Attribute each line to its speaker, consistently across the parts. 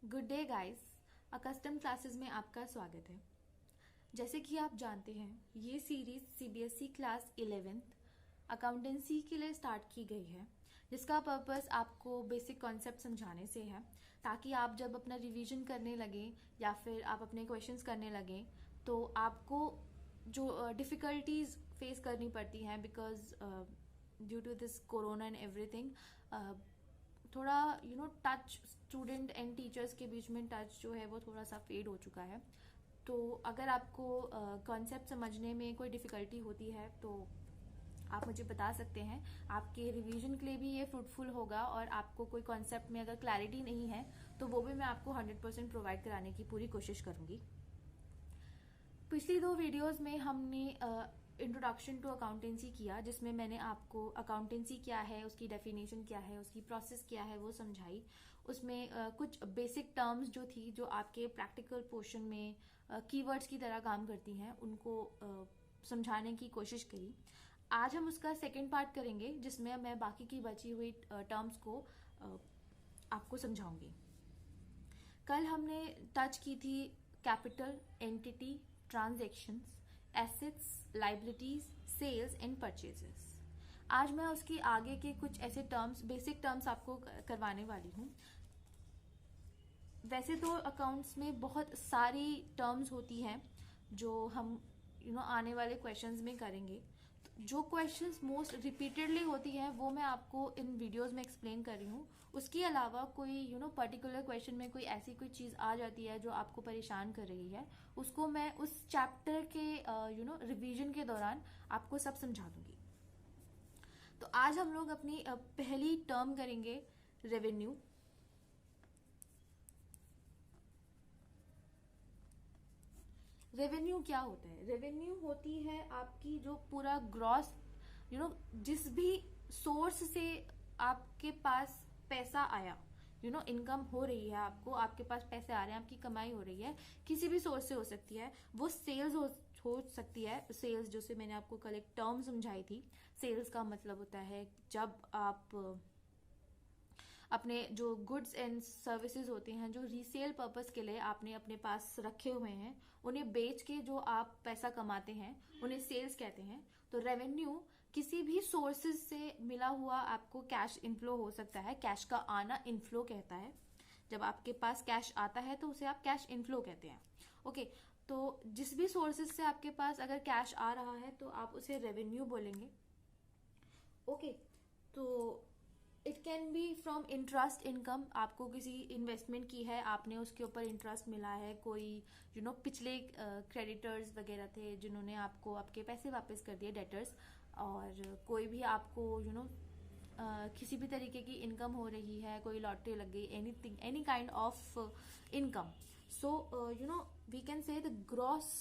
Speaker 1: Good day guys. Custom classes में आपका स्वागत है। जैसे कि आप जानते हैं, ये series CBSE class 11th accountancy के लिए स्टार्ट की गई है, जिसका पर्पस आपको बेसिक कॉन्सेप्ट समझाने से है, ताकि आप जब अपना रिवीजन करने लगे या फिर आप अपने क्वेश्चंस करने लगे तो आपको जो डिफिकल्टीज फेस करनी पड़ती हैं because due to this corona and everything, थोड़ा टच स्टूडेंट एंड टीचर्स के बीच में टच जो है वो थोड़ा सा फेड हो चुका है। तो अगर आपको कॉन्सेप्ट समझने में कोई डिफिकल्टी होती है तो आप मुझे बता सकते हैं। आपके रिवीजन के लिए भी ये फ्रूटफुल होगा, और आपको कोई कॉन्सेप्ट में अगर क्लैरिटी नहीं है तो वो भी मैं आपको 100% प्रोवाइड कराने की पूरी कोशिश करूंगी। पिछली 2 वीडियोस में हमने इंट्रोडक्शन टू अकाउंटेंसी किया, जिसमें मैंने आपको अकाउंटेंसी क्या है, उसकी डेफिनेशन क्या है, उसकी प्रोसेस क्या है वो समझाई। उसमें कुछ बेसिक टर्म्स जो थी, जो आपके प्रैक्टिकल पोर्शन में कीवर्ड्स की तरह काम करती हैं, उनको समझाने की कोशिश करी। आज हम उसका सेकेंड पार्ट करेंगे, जिसमें मैं बाकी की बची हुई टर्म्स को आपको समझाऊंगी। कल हमने टच की थी capital, entity, transactions, assets, liabilities, sales and purchases. आज मैं उसकी आगे के कुछ ऐसे टर्म्स, बेसिक टर्म्स आपको करवाने वाली हूँ। वैसे तो अकाउंट्स में बहुत सारी टर्म्स होती हैं जो हम आने वाले क्वेश्चंस में करेंगे। जो क्वेश्चंस मोस्ट रिपीटेडली होती हैं वो मैं आपको इन वीडियोस में एक्सप्लेन कर रही हूँ। उसके अलावा कोई पर्टिकुलर क्वेश्चन में कोई ऐसी कोई चीज आ जाती है जो आपको परेशान कर रही है, उसको मैं उस चैप्टर के रिवीजन के दौरान आपको सब समझा दूंगी। तो आज हम लोग अपनी पहली टर्म करेंगे रेवेन्यू। रेवेन्यू क्या होता है? रेवेन्यू होती है आपकी जो पूरा ग्रॉस जिस भी सोर्स से आपके पास पैसा आया, इनकम हो रही है, आपके पास पैसे आ रहे हैं, आपकी कमाई हो रही है, किसी भी सोर्स से हो सकती है। वो सेल्स हो सकती है। सेल्स जैसे मैंने आपको कल एक टर्म समझाई थी। सेल्स का मतलब होता है जब आप अपने जो गुड्स एंड सर्विसेज होते हैं, जो रीसेल पर्पस के लिए आपने अपने पास रखे हुए हैं, उन्हें बेच के जो आप पैसा कमाते हैं, उन्हें सेल्स कहते हैं। तो रेवेन्यू किसी भी सोर्सेज से मिला हुआ आपको कैश इनफ्लो हो सकता है। कैश का आना इनफ्लो कहता है। जब आपके पास कैश आता है तो उसे आप कैश इनफ्लो कहते हैं। ओके, तो जिस भी सोर्सेज से आपके पास अगर कैश आ रहा है तो आप उसे रेवेन्यू बोलेंगे। ओके, तो it can be from interest income. आपको किसी इन्वेस्टमेंट की है, आपने उसके ऊपर इंटरेस्ट मिला है। कोई पिछले क्रेडिटर्स वगैरह थे जिन्होंने आपको आपके पैसे वापस कर दिए, डेटर्स। और कोई भी आपको किसी भी तरीके की इनकम हो रही है, कोई लॉटरी लग गई, anything, any kind of income. So we can say the gross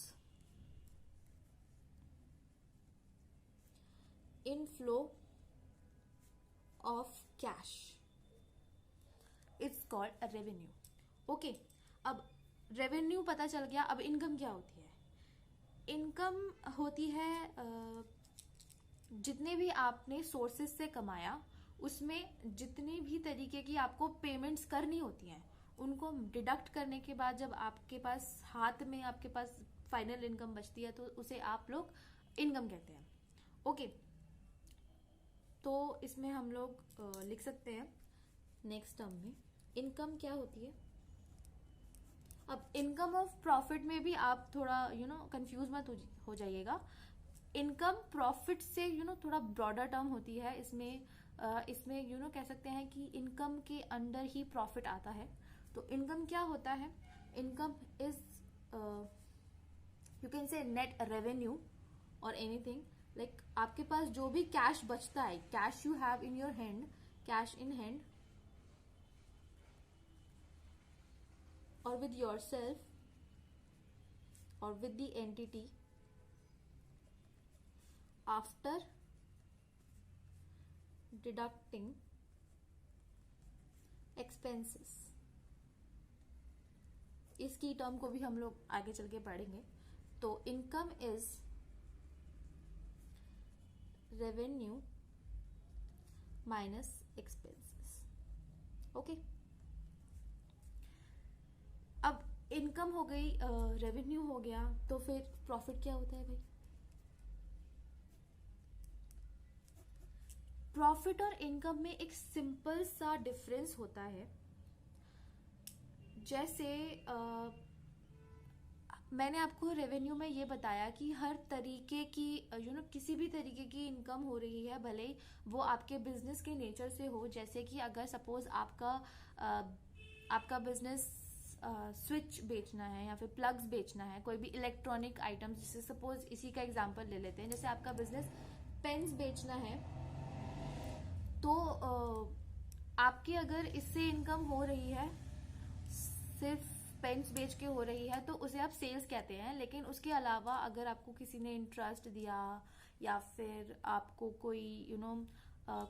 Speaker 1: inflow of cash, it's called a revenue. Okay, अब रेवेन्यू पता चल गया। अब इनकम क्या होती है? इनकम होती है जितने भी आपने सोर्सेस से कमाया, उसमें जितनी भी तरीके की आपको पेमेंट्स करनी होती हैं, उनको डिडक्ट करने के बाद जब आपके पास हाथ में आपके पास फाइनल इनकम बचती है तो उसे आप लोग इनकम कहते हैं। ओके, तो इसमें हम लोग लिख सकते हैं नेक्स्ट टर्म में इनकम क्या होती है। अब इनकम ऑफ प्रॉफिट में भी आप थोड़ा कंफ्यूज मत हो जाइएगा। इनकम प्रॉफिट से थोड़ा ब्रॉडर टर्म होती है। इसमें कह सकते हैं कि इनकम के अंडर ही प्रॉफिट आता है। तो इनकम क्या होता है? इनकम इज यू कैन से नेट रेवेन्यू और एनीथिंग लाइक आपके पास जो भी कैश बचता है, cash you have in your hand, cash in hand और विद योर सेल्फ और with the entity after deducting expenses. इसकी टर्म को भी हम लोग आगे चल के पढ़ेंगे। तो income is revenue minus expenses. Okay, income हो गई, रेवेन्यू हो गया, तो फिर प्रॉफिट क्या होता है भाई? प्रॉफिट और इनकम में एक सिंपल सा डिफरेंस होता है। जैसे मैंने आपको रेवेन्यू में ये बताया कि हर तरीके की किसी भी तरीके की इनकम हो रही है, भले ही वो आपके बिजनेस के नेचर से हो। जैसे कि अगर सपोज आपका बिजनेस स्विच बेचना है या फिर प्लग्स बेचना है, कोई भी इलेक्ट्रॉनिक आइटम्स, जैसे सपोज इसी का एग्जांपल ले लेते हैं, जैसे आपका बिजनेस पेन्स बेचना है, तो आपकी अगर इससे इनकम हो रही है, सिर्फ पेन्स बेच के हो रही है, तो उसे आप सेल्स कहते हैं। लेकिन उसके अलावा अगर आपको किसी ने इंटरेस्ट दिया या फिर आपको कोई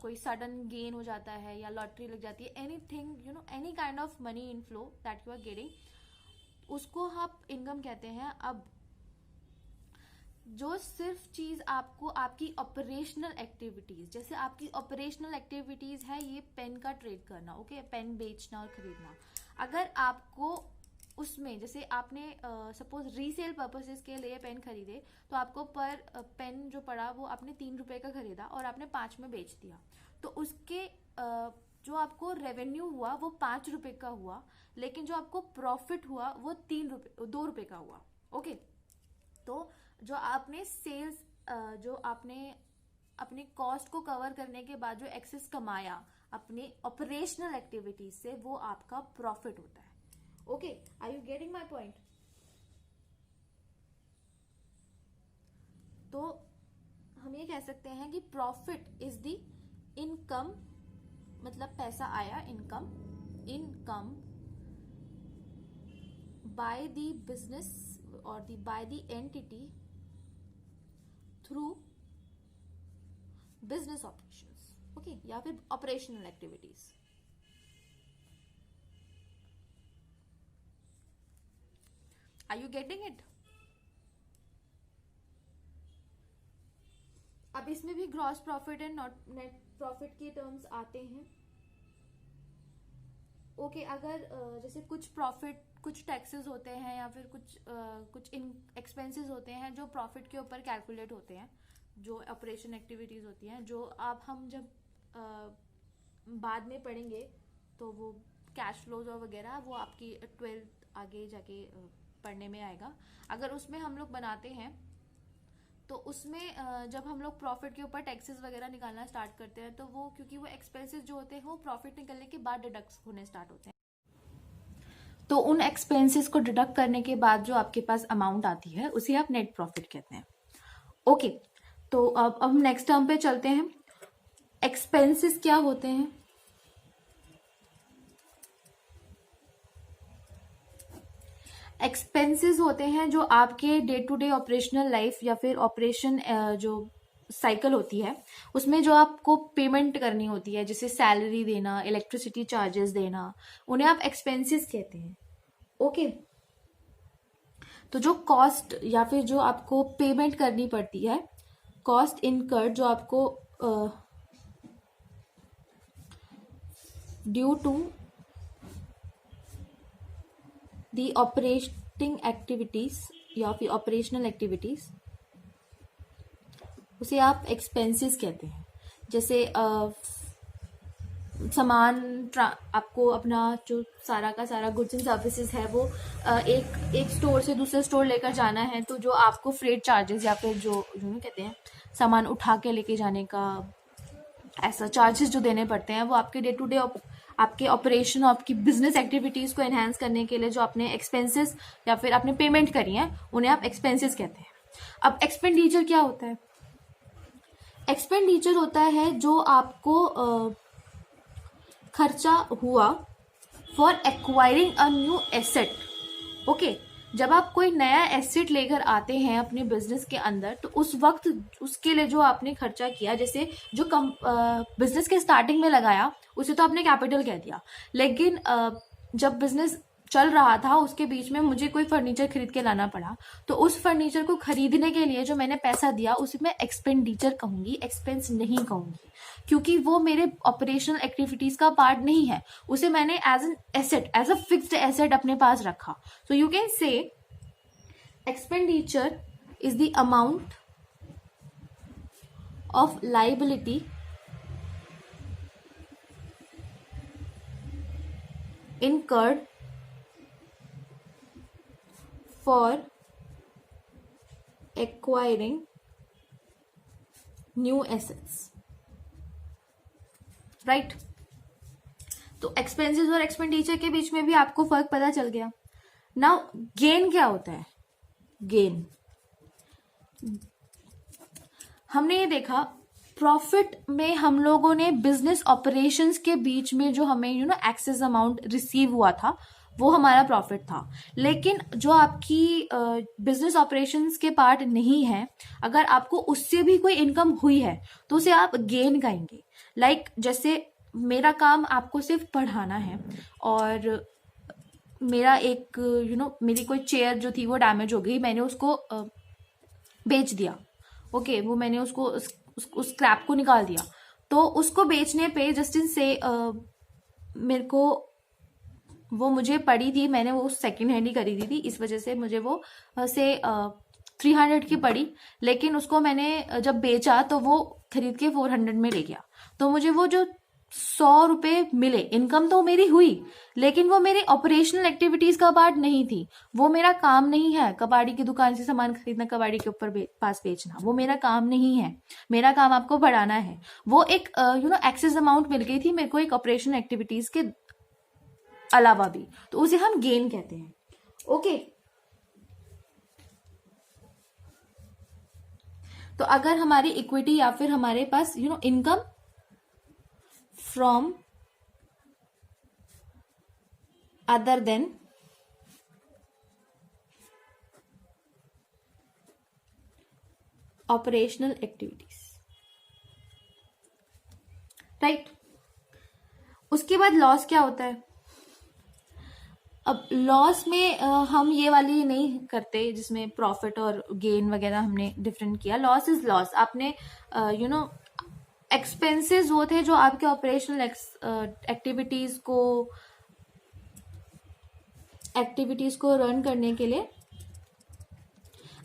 Speaker 1: कोई सडन गेन हो जाता है या लॉटरी लग जाती है, anything any kind of money inflow that you are getting, उसको आप इनकम कहते हैं। अब जो सिर्फ चीज आपको आपकी ऑपरेशनल एक्टिविटीज, जैसे आपकी ऑपरेशनल एक्टिविटीज है ये पेन का ट्रेड करना, ओके, पेन बेचना और खरीदना। अगर आपको उसमें, जैसे आपने सपोज रीसेल पर्पसेस के लिए पेन खरीदे, तो आपको पर पेन जो पड़ा वो आपने 3 रुपए का खरीदा और आपने 5 में बेच दिया, तो उसके जो आपको रेवेन्यू हुआ वो 5 रुपए का हुआ, लेकिन जो आपको प्रॉफिट हुआ वो 2 रुपए का हुआ। ओके, तो जो आपने सेल्स, जो आपने अपने कॉस्ट को कवर करने के बाद जो एक्सेस कमाया अपने ऑपरेशनल एक्टिविटीज से, वो आपका प्रॉफिट होता है। Okay, are you getting my point? तो हम ये कह सकते हैं कि प्रॉफिट इज द इनकम, मतलब पैसा आया, इनकम बाय द बिजनेस और by the entity through business operations, okay, या फिर operational activities. Are you getting it? अब इसमें भी gross profit and net profit के टर्म्स आते हैं। ओके, अगर जैसे कुछ प्रॉफिट, कुछ टैक्सेस होते हैं या फिर कुछ एक्सपेंसेस होते हैं जो प्रॉफिट के ऊपर कैलकुलेट होते हैं, जो ऑपरेशन एक्टिविटीज होती हैं, जो हम जब बाद में पढ़ेंगे तो वो कैश फ्लोज और वगैरह, वो आपकी 12th आगे जाके पढ़ने में आएगा। अगर उसमें हम लोग बनाते हैं तो उसमें जब हम लोग प्रॉफिट के ऊपर टैक्सेस वगैरह निकालना स्टार्ट करते हैं, तो वो क्योंकि वो एक्सपेंसेस जो होते हैं वो प्रॉफिट निकलने के बाद डिडक्ट होने स्टार्ट होते हैं, तो उन एक्सपेंसेस को डिडक्ट करने के बाद जो आपके पास अमाउंट आती है उसे आप नेट प्रॉफिट कहते हैं। ओके, तो अब हम नेक्स्ट टर्म पे चलते हैं। एक्सपेंसेस क्या होते हैं? एक्सपेंसेस होते हैं जो आपके day to day operational life या फिर ऑपरेशन जो साइकिल होती है उसमें जो आपको पेमेंट करनी होती है, जैसे सैलरी देना, इलेक्ट्रिसिटी चार्जेस देना, उन्हें आप एक्सपेंसेस कहते हैं। ओके, तो जो कॉस्ट या फिर जो आपको पेमेंट करनी पड़ती है, कॉस्ट इनकर्ड, जो आपको due to the operating activities या फिर ऑपरेशनल एक्टिविटीज, उसे आप एक्सपेंसेस कहते हैं। जैसे सामान आपको अपना जो सारा का सारा गुड्स एंड सर्विसेज है वो एक स्टोर से दूसरे स्टोर लेकर जाना है, तो जो आपको फ्रेट चार्जेस या फिर जो कहते हैं सामान उठा के लेके जाने का ऐसा चार्जेस जो देने पड़ते हैं, वो आपके डे टू डे आपके ऑपरेशन, आपकी बिजनेस एक्टिविटीज को एनहांस करने के लिए जो आपने एक्सपेंसेस या फिर आपने पेमेंट करी है उन्हें आप एक्सपेंसेस कहते हैं। अब एक्सपेंडिचर क्या होता है? एक्सपेंडिचर होता है जो आपको खर्चा हुआ for acquiring a new asset. Okay, जब आप कोई नया एसेट लेकर आते हैं अपने बिजनेस के अंदर, तो उस वक्त उसके लिए जो आपने खर्चा किया, जैसे जो बिजनेस के स्टार्टिंग में लगाया उसे तो आपने कैपिटल कह दिया, लेकिन जब बिजनेस चल रहा था उसके बीच में मुझे कोई फर्नीचर खरीद के लाना पड़ा, तो उस फर्नीचर को खरीदने के लिए जो मैंने पैसा दिया उसे मैं एक्सपेंडिचर कहूंगी, एक्सपेंस नहीं कहूंगी, क्योंकि वो मेरे ऑपरेशनल एक्टिविटीज का पार्ट नहीं है। उसे मैंने as an asset, as a fixed asset अपने पास रखा। So you can say expenditure is the amount of liability incurred for acquiring new assets, right? तो एक्सपेंसेस और एक्सपेंडिचर के बीच में भी आपको फर्क पता चल गया। नाउ गेन क्या होता है? गेन हमने ये देखा, प्रॉफिट में हम लोगों ने बिजनेस ऑपरेशंस के बीच में जो हमें एक्सेस अमाउंट रिसीव हुआ था वो हमारा प्रॉफिट था। लेकिन जो आपकी बिजनेस ऑपरेशंस के पार्ट नहीं है, अगर आपको उससे भी कोई इनकम हुई है तो उसे आप गेन कहेंगे। लाइक जैसे मेरा काम आपको सिर्फ पढ़ाना है और मेरा एक मेरी कोई चेयर जो थी वो डैमेज हो गई, मैंने उसको बेच दिया। ओके, वो मैंने उसको उस स्क्रैप को निकाल दिया। तो उसको बेचने पे जस्ट इन से मेरे को वो मुझे पड़ी थी, मैंने वो सेकंड हैंड ही खरीदी थी, इस वजह से मुझे वो से 300 की पड़ी। लेकिन उसको मैंने जब बेचा तो वो खरीद के 400 में ले गया। तो मुझे वो जो 100 रुपए मिले, इनकम तो मेरी हुई, लेकिन वो मेरी ऑपरेशनल एक्टिविटीज का पार्ट नहीं थी। वो मेरा काम नहीं है, कबाड़ी की दुकान से सामान खरीदना, कबाड़ी के ऊपर पास बेचना, वो मेरा काम नहीं है। मेरा काम आपको बढ़ाना है। वो एक एक्सेस अमाउंट मिल गई थी मेरे को एक ऑपरेशनल एक्टिविटीज के अलावा भी, तो उसे हम गेन कहते हैं। ओके, तो अगर हमारी इक्विटी या फिर हमारे पास income from other than operational activities, right? उसके बाद लॉस क्या होता है? अब लॉस में हम ये वाली नहीं करते जिसमें प्रॉफिट और गेन वगैरह हमने डिफरेंट किया। Loss is loss. आपने एक्सपेंसेस वो थे जो आपके ऑपरेशनल एक्टिविटीज को रन करने के लिए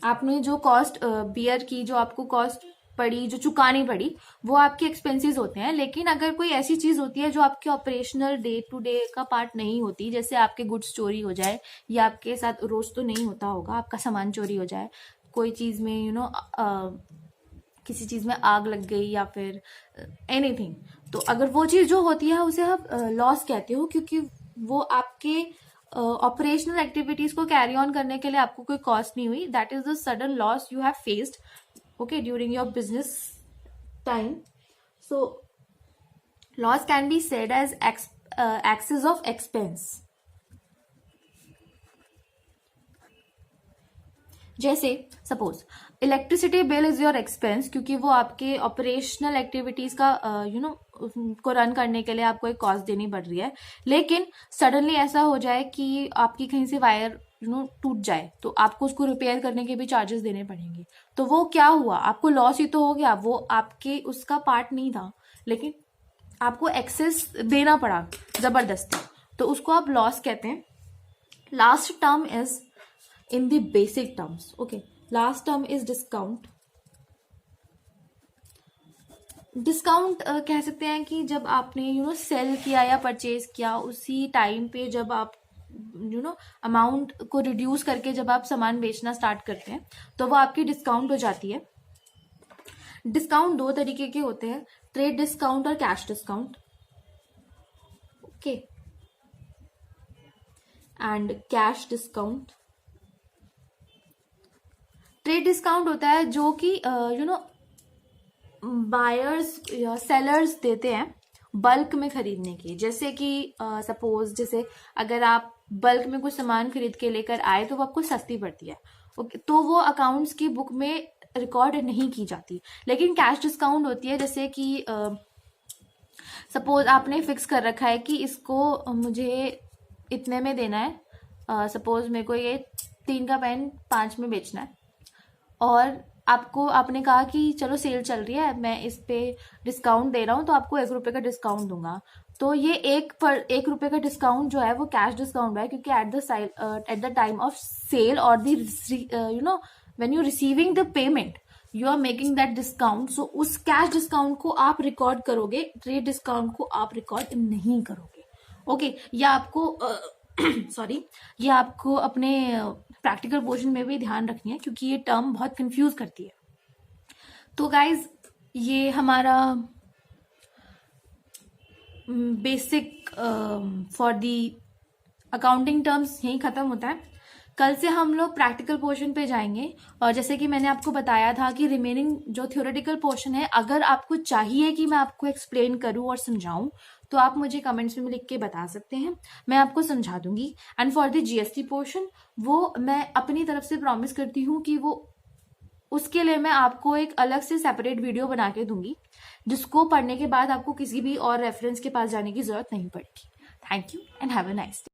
Speaker 1: आपने जो कॉस्ट बियर की, जो आपको कॉस्ट पड़ी, जो चुकानी पड़ी, वो आपके एक्सपेंसेस होते हैं। लेकिन अगर कोई ऐसी चीज होती है जो आपके ऑपरेशनल डे टू डे का पार्ट नहीं होती, जैसे आपके गुड्स चोरी हो जाए, या आपके साथ रोज तो नहीं होता होगा, आपका सामान चोरी हो जाए, कोई चीज में किसी चीज में आग लग गई या फिर एनीथिंग, तो अगर वो चीज जो होती है उसे आप लॉस कहते हो, क्योंकि वो आपके ऑपरेशनल एक्टिविटीज को कैरी ऑन करने के लिए आपको कोई कॉस्ट नहीं हुई। That is the sudden loss you have faced during your business time. So loss can be said as excess of expense. जैसे suppose electricity bill is your expense, क्योंकि वो आपके ऑपरेशनल एक्टिविटीज का को रन करने के लिए आपको एक कॉस्ट देनी पड़ रही है। लेकिन सडनली ऐसा हो जाए कि आपकी कहीं से वायर टूट जाए, तो आपको उसको रिपेयर करने के भी चार्जेस देने पड़ेंगे। तो वो क्या हुआ? आपको लॉस ही तो हो गया, वो आपके उसका पार्ट नहीं था, लेकिन आपको एक्सेस देना पड़ा जबरदस्ती, तो उसको आप लॉस कहते हैं। Last term is in the basic terms. Okay, last term is discount. Discount कह सकते हैं कि जब आपने सेल किया या परचेज किया, उसी टाइम पे जब आप अमाउंट को रिड्यूस करके जब आप सामान बेचना स्टार्ट करते हैं, तो वो आपकी डिस्काउंट हो जाती है। डिस्काउंट दो तरीके के होते हैं, ट्रेड डिस्काउंट और cash discount. Okay, and cash discount. Trade discount होता है जो कि बायर्स या सेलर्स देते हैं बल्क में खरीदने की। जैसे कि सपोज जैसे अगर आप बल्क में कुछ सामान खरीद के लेकर आए तो वो आपको सस्ती पड़ती है, ओके, तो वो अकाउंट्स की बुक में रिकॉर्ड नहीं की जाती। लेकिन कैश डिस्काउंट होती है, जैसे कि सपोज आपने फिक्स कर रखा है कि इसको मुझे इतने में देना है, सपोज मेरे को ये 3 का पेन 5 में बेचना है, और आपने कहा कि चलो सेल चल रही है, मैं इस पे डिस्काउंट दे रहा हूँ, तो आपको 1 रुपये का डिस्काउंट दूंगा। तो ये 1 रुपये का डिस्काउंट जो है वो कैश डिस्काउंट है, क्योंकि at the time of sale और the when you receiving the payment you are making that discount. So उस कैश डिस्काउंट को आप रिकॉर्ड करोगे, ट्रेड डिस्काउंट को आप रिकॉर्ड नहीं करोगे। ओके, या आपको सॉरी ये आपको अपने प्रैक्टिकल पोर्शन में भी ध्यान रखनी है, क्योंकि ये टर्म बहुत कंफ्यूज करती है। तो गाइज ये हमारा basic for the accounting terms यहीं ख़त्म होता है। कल से हम लोग प्रैक्टिकल पोर्शन पे जाएंगे, और जैसे कि मैंने आपको बताया था कि रिमेनिंग जो थ्योरेटिकल पोर्शन है, अगर आपको चाहिए कि मैं आपको एक्सप्लेन करूं और समझाऊं, तो आप मुझे कमेंट्स में लिख के बता सकते हैं, मैं आपको समझा दूंगी। And for the GST portion, वो मैं अपनी तरफ से प्रॉमिस करती हूँ कि वो उसके लिए मैं आपको एक अलग से सेपरेट वीडियो बना के दूंगी, जिसको पढ़ने के बाद आपको किसी भी और रेफरेंस के पास जाने की जरूरत नहीं पड़ेगी। Thank you and have a nice day.